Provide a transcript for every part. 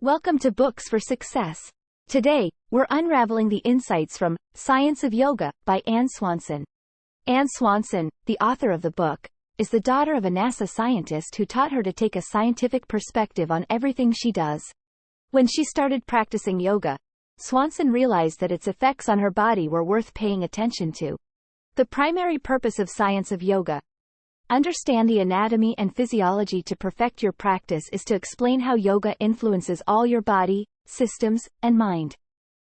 Welcome to Books for Success. Today, we're unraveling the insights from Science of Yoga by Anne Swanson. Anne Swanson, the author of the book, is the daughter of a NASA scientist who taught her to take a scientific perspective on everything she does. When she started practicing yoga, Swanson realized that its effects on her body were worth paying attention to. The primary purpose of Science of Yoga: understand the anatomy and physiology to perfect your practice is to explain how yoga influences all your body, systems, and mind.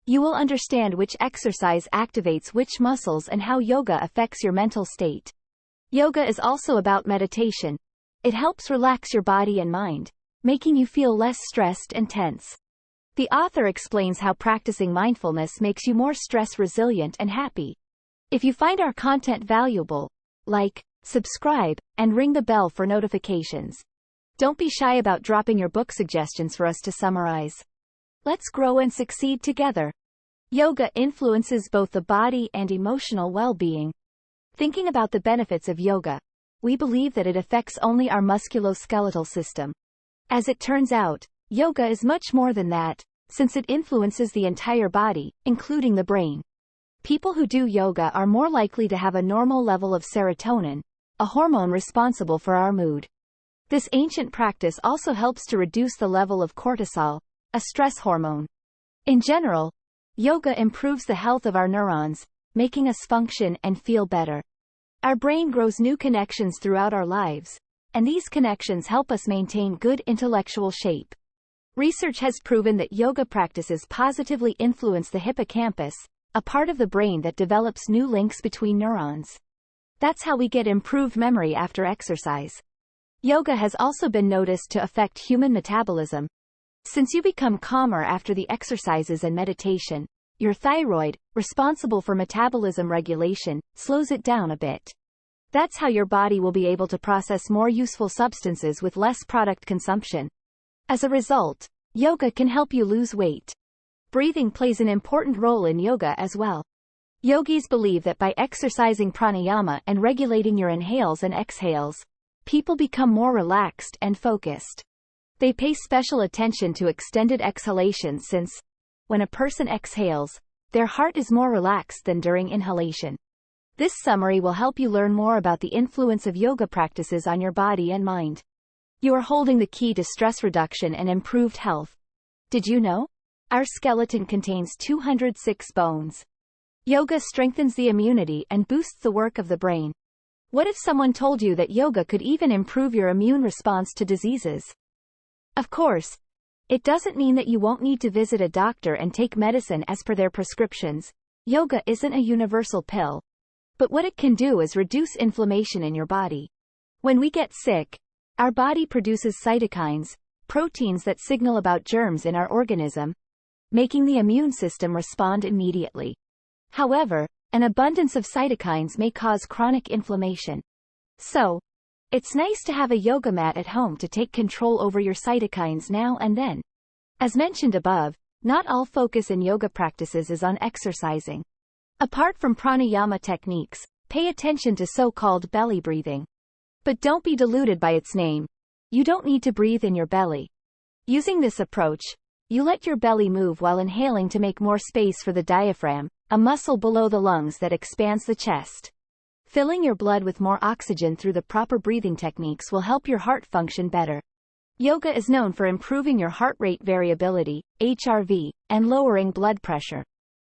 You will understand which exercise activates which muscles and how yoga affects your mental state. Yoga is also about meditation. It helps relax your body and mind, making you feel less stressed and tense. The author explains how practicing mindfulness makes you more stress resilient and happy. If you find our content valuable, like, subscribe, and ring the bell for notifications. Don't be shy about dropping your book suggestions for us to summarize. Let's grow and succeed together. Yoga influences both the body and emotional well-being. Thinking about the benefits of yoga, we believe that it affects only our musculoskeletal system. As it turns out, yoga is much more than that, since it influences the entire body, including the brain. People who do yoga are more likely to have a normal level of serotonin, a hormone responsible for our mood. This ancient practice also helps to reduce the level of cortisol, a stress hormone. In general, yoga improves the health of our neurons, making us function and feel better. Our brain grows new connections throughout our lives, and these connections help us maintain good intellectual shape. Research has proven that yoga practices positively influence the hippocampus, a part of the brain that develops new links between neurons. That's how we get improved memory after exercise. Yoga has also been noticed to affect human metabolism. Since you become calmer after the exercises and meditation, your thyroid, responsible for metabolism regulation, slows it down a bit. That's how your body will be able to process more useful substances with less product consumption. As a result, yoga can help you lose weight. Breathing plays an important role in yoga as well. Yogis believe that by exercising pranayama and regulating your inhales and exhales, people become more relaxed and focused. They pay special attention to extended exhalations since, when a person exhales, their heart is more relaxed than during inhalation. This summary will help you learn more about the influence of yoga practices on your body and mind. You are holding the key to stress reduction and improved health. Did you know? Our skeleton contains 206 bones. Yoga strengthens the immunity and boosts the work of the brain. What if someone told you that yoga could even improve your immune response to diseases? Of course, it doesn't mean that you won't need to visit a doctor and take medicine as per their prescriptions. Yoga isn't a universal pill. But what it can do is reduce inflammation in your body. When we get sick, our body produces cytokines, proteins that signal about germs in our organism, making the immune system respond immediately. However, an abundance of cytokines may cause chronic inflammation. So, it's nice to have a yoga mat at home to take control over your cytokines now and then. As mentioned above, not all focus in yoga practices is on exercising. Apart from pranayama techniques, pay attention to so-called belly breathing. But don't be deluded by its name. You don't need to breathe in your belly. Using this approach, you let your belly move while inhaling to make more space for the diaphragm, a muscle below the lungs that expands the chest. Filling your blood with more oxygen through the proper breathing techniques will help your heart function better. Yoga is known for improving your heart rate variability, HRV, and lowering blood pressure.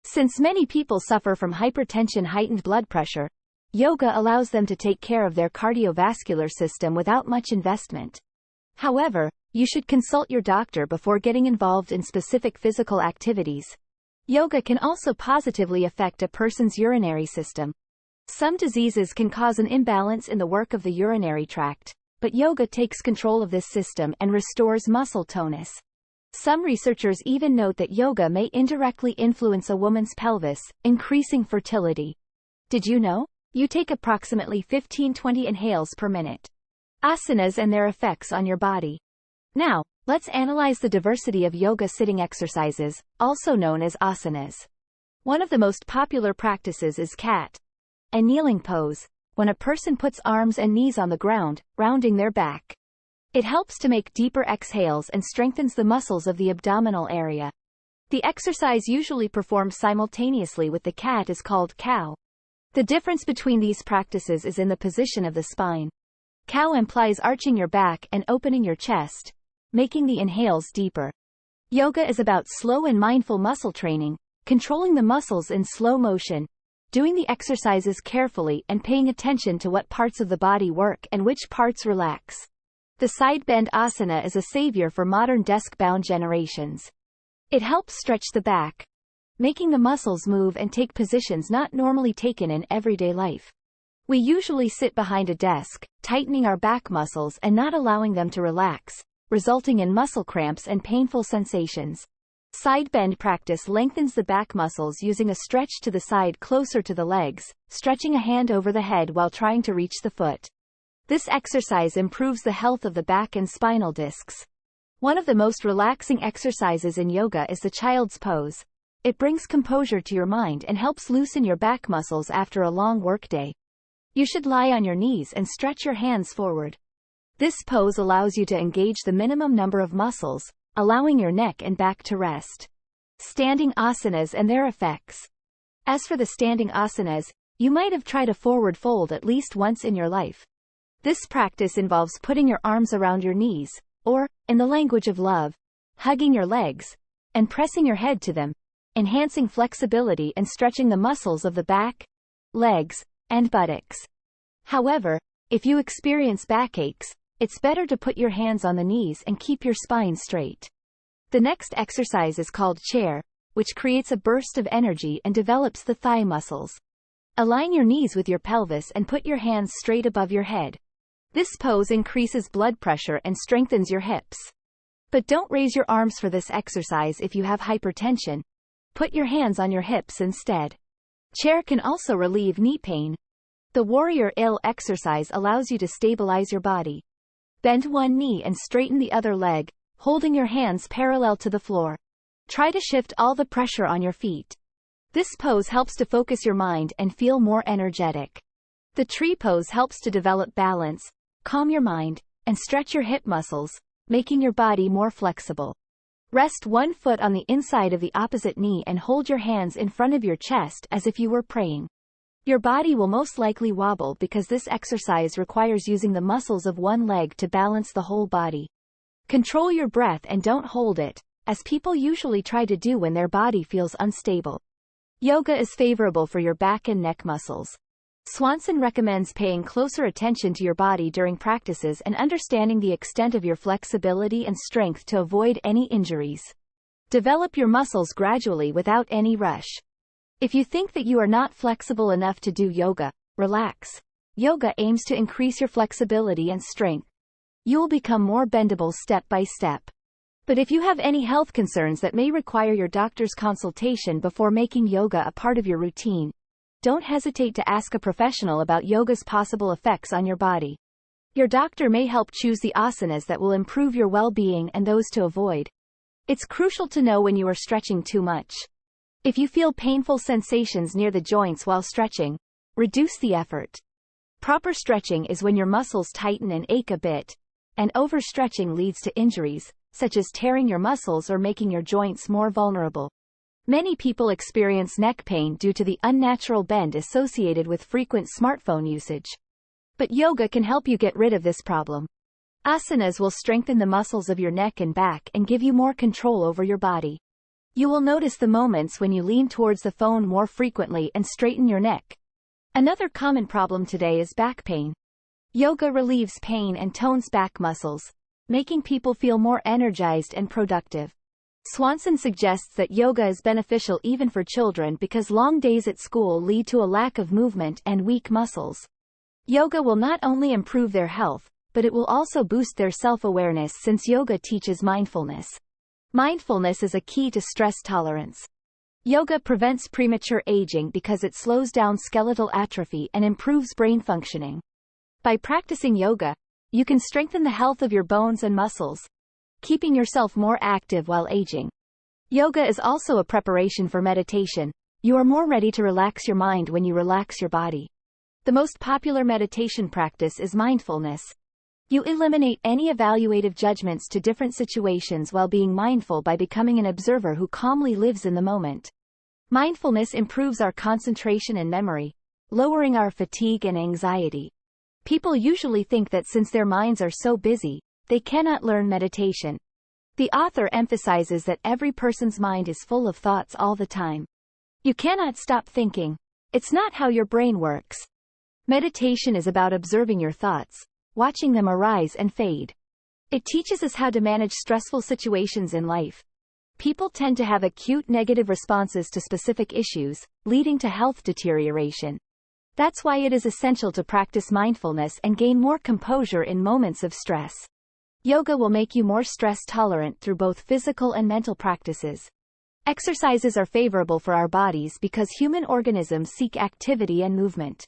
Since many people suffer from hypertension, heightened blood pressure, yoga allows them to take care of their cardiovascular system without much investment. However, you should consult your doctor before getting involved in specific physical activities. Yoga can also positively affect a person's urinary system. Some diseases can cause an imbalance in the work of the urinary tract, but yoga takes control of this system and restores muscle tonus. Some researchers even note that yoga may indirectly influence a woman's pelvis, increasing fertility. Did you know? You take approximately 15-20 inhales per minute. Asanas and their effects on your body. Now, let's analyze the diversity of yoga sitting exercises, also known as asanas. One of the most popular practices is cat, a kneeling pose, when a person puts arms and knees on the ground, rounding their back. It helps to make deeper exhales and strengthens the muscles of the abdominal area. The exercise usually performed simultaneously with the cat is called cow. The difference between these practices is in the position of the spine. Cow implies arching your back and opening your chest, making the inhales deeper. Yoga is about slow and mindful muscle training, controlling the muscles in slow motion, doing the exercises carefully and paying attention to what parts of the body work and which parts relax. The side bend asana is a savior for modern desk-bound generations. It helps stretch the back, making the muscles move and take positions not normally taken in everyday life. We usually sit behind a desk, tightening our back muscles and not allowing them to relax, resulting in muscle cramps and painful sensations. Side bend practice lengthens the back muscles using a stretch to the side closer to the legs, stretching a hand over the head while trying to reach the foot. This exercise improves the health of the back and spinal discs. One of the most relaxing exercises in yoga is the child's pose. It brings composure to your mind and helps loosen your back muscles after a long workday. You should lie on your knees and stretch your hands forward. This pose allows you to engage the minimum number of muscles, allowing your neck and back to rest. Standing asanas and their effects. As for the standing asanas, you might have tried a forward fold at least once in your life. This practice involves putting your arms around your knees, or, in the language of love, hugging your legs, and pressing your head to them, enhancing flexibility and stretching the muscles of the back, legs, and buttocks. However, if you experience backaches, it's better to put your hands on the knees and keep your spine straight. The next exercise is called chair, which creates a burst of energy and develops the thigh muscles. Align your knees with your pelvis and put your hands straight above your head. This pose increases blood pressure and strengthens your hips. But don't raise your arms for this exercise if you have hypertension. Put your hands on your hips instead. Chair can also relieve knee pain. The warrior ill exercise allows you to stabilize your body. Bend one knee and straighten the other leg, holding your hands parallel to the floor. Try to shift all the pressure on your feet. This pose helps to focus your mind and feel more energetic. The tree pose helps to develop balance, calm your mind, and stretch your hip muscles, making your body more flexible. Rest one foot on the inside of the opposite knee and hold your hands in front of your chest as if you were praying. Your body will most likely wobble because this exercise requires using the muscles of one leg to balance the whole body. Control your breath and don't hold it, as people usually try to do when their body feels unstable. Yoga is favorable for your back and neck muscles. Swanson recommends paying closer attention to your body during practices and understanding the extent of your flexibility and strength to avoid any injuries. Develop your muscles gradually without any rush. If you think that you are not flexible enough to do yoga, relax. Yoga aims to increase your flexibility and strength. You will become more bendable step by step. But if you have any health concerns that may require your doctor's consultation before making yoga a part of your routine, don't hesitate to ask a professional about yoga's possible effects on your body. Your doctor may help choose the asanas that will improve your well-being and those to avoid. It's crucial to know when you are stretching too much. If you feel painful sensations near the joints while stretching, reduce the effort. Proper stretching is when your muscles tighten and ache a bit, and overstretching leads to injuries, such as tearing your muscles or making your joints more vulnerable. Many people experience neck pain due to the unnatural bend associated with frequent smartphone usage. But yoga can help you get rid of this problem. Asanas will strengthen the muscles of your neck and back and give you more control over your body. You will notice the moments when you lean towards the phone more frequently and straighten your neck. Another common problem today is back pain. Yoga relieves pain and tones back muscles, making people feel more energized and productive. Swanson suggests that yoga is beneficial even for children because long days at school lead to a lack of movement and weak muscles. Yoga will not only improve their health, but it will also boost their self-awareness since yoga teaches mindfulness. Mindfulness is a key to stress tolerance. Yoga prevents premature aging because it slows down skeletal atrophy and improves brain functioning. By practicing yoga, you can strengthen the health of your bones and muscles, keeping yourself more active while aging. Yoga is also a preparation for meditation. You are more ready to relax your mind when you relax your body. The most popular meditation practice is mindfulness. You eliminate any evaluative judgments to different situations while being mindful by becoming an observer who calmly lives in the moment. Mindfulness improves our concentration and memory, lowering our fatigue and anxiety. People usually think that since their minds are so busy, they cannot learn meditation. The author emphasizes that every person's mind is full of thoughts all the time. You cannot stop thinking. It's not how your brain works. Meditation is about observing your thoughts, watching them arise and fade. It teaches us how to manage stressful situations in life. People tend to have acute negative responses to specific issues, leading to health deterioration. That's why it is essential to practice mindfulness and gain more composure in moments of stress. Yoga will make you more stress tolerant through both physical and mental practices. Exercises are favorable for our bodies because human organisms seek activity and movement.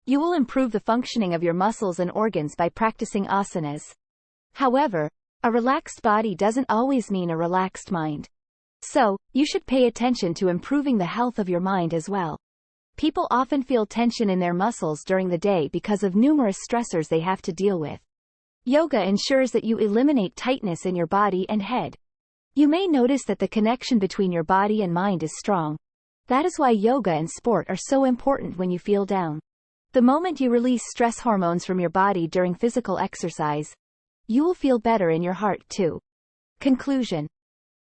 You will improve the functioning of your muscles and organs by practicing asanas. However, a relaxed body doesn't always mean a relaxed mind. So, you should pay attention to improving the health of your mind as well. People often feel tension in their muscles during the day because of numerous stressors they have to deal with. Yoga ensures that you eliminate tightness in your body and head. You may notice that the connection between your body and mind is strong. That is why yoga and sport are so important when you feel down. The moment you release stress hormones from your body during physical exercise, you will feel better in your heart too. Conclusion.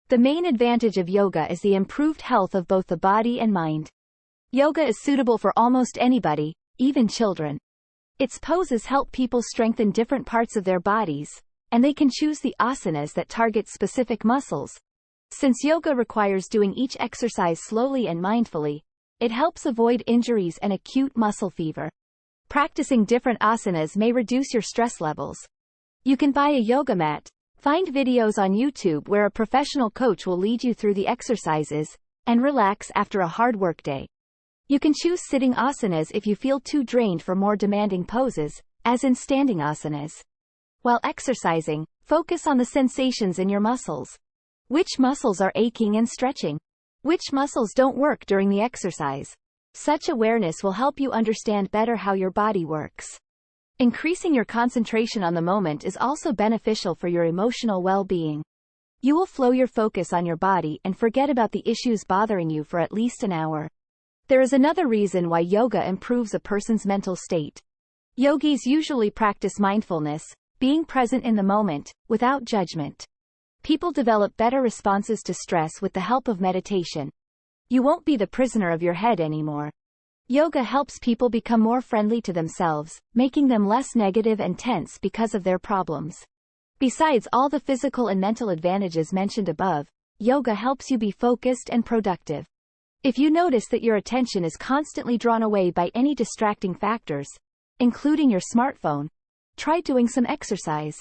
The main advantage of yoga is the improved health of both the body and mind. Yoga is suitable for almost anybody, even children. Its poses help people strengthen different parts of their bodies, and they can choose the asanas that target specific muscles. Since yoga requires doing each exercise slowly and mindfully, it helps avoid injuries and acute muscle fever. Practicing different asanas may reduce your stress levels. You can buy a yoga mat, find videos on YouTube where a professional coach will lead you through the exercises, and relax after a hard workday. You can choose sitting asanas if you feel too drained for more demanding poses, as in standing asanas. While exercising, focus on the sensations in your muscles. Which muscles are aching and stretching? Which muscles don't work during the exercise? Such awareness will help you understand better how your body works. Increasing your concentration on the moment is also beneficial for your emotional well-being. You will flow your focus on your body and forget about the issues bothering you for at least an hour. There is another reason why yoga improves a person's mental state. Yogis usually practice mindfulness, being present in the moment, without judgment. People develop better responses to stress with the help of meditation. You won't be the prisoner of your head anymore. Yoga helps people become more friendly to themselves, making them less negative and tense because of their problems. Besides all the physical and mental advantages mentioned above, yoga helps you be focused and productive. If you notice that your attention is constantly drawn away by any distracting factors, including your smartphone, try doing some exercise.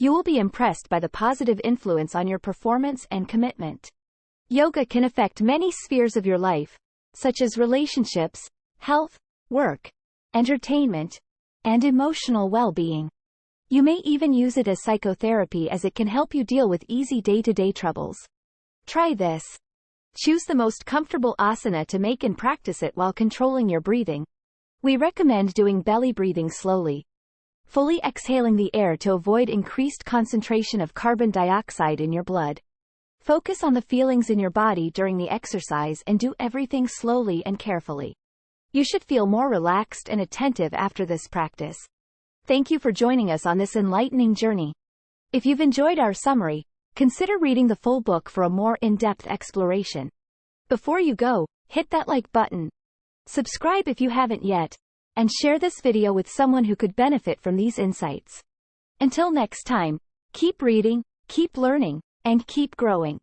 You will be impressed by the positive influence on your performance and commitment. Yoga can affect many spheres of your life, such as relationships, health, work, entertainment, and emotional well-being. You may even use it as psychotherapy as it can help you deal with easy day-to-day troubles. Try this. Choose the most comfortable asana to make and practice it while controlling your breathing. We recommend doing belly breathing slowly, fully exhaling the air to avoid increased concentration of carbon dioxide in your blood. Focus on the feelings in your body during the exercise and do everything slowly and carefully. You should feel more relaxed and attentive after this practice. Thank you for joining us on this enlightening journey. If you've enjoyed our summary, consider reading the full book for a more in-depth exploration. Before you go, hit that like button, subscribe if you haven't yet, and share this video with someone who could benefit from these insights. Until next time, keep reading, keep learning, and keep growing.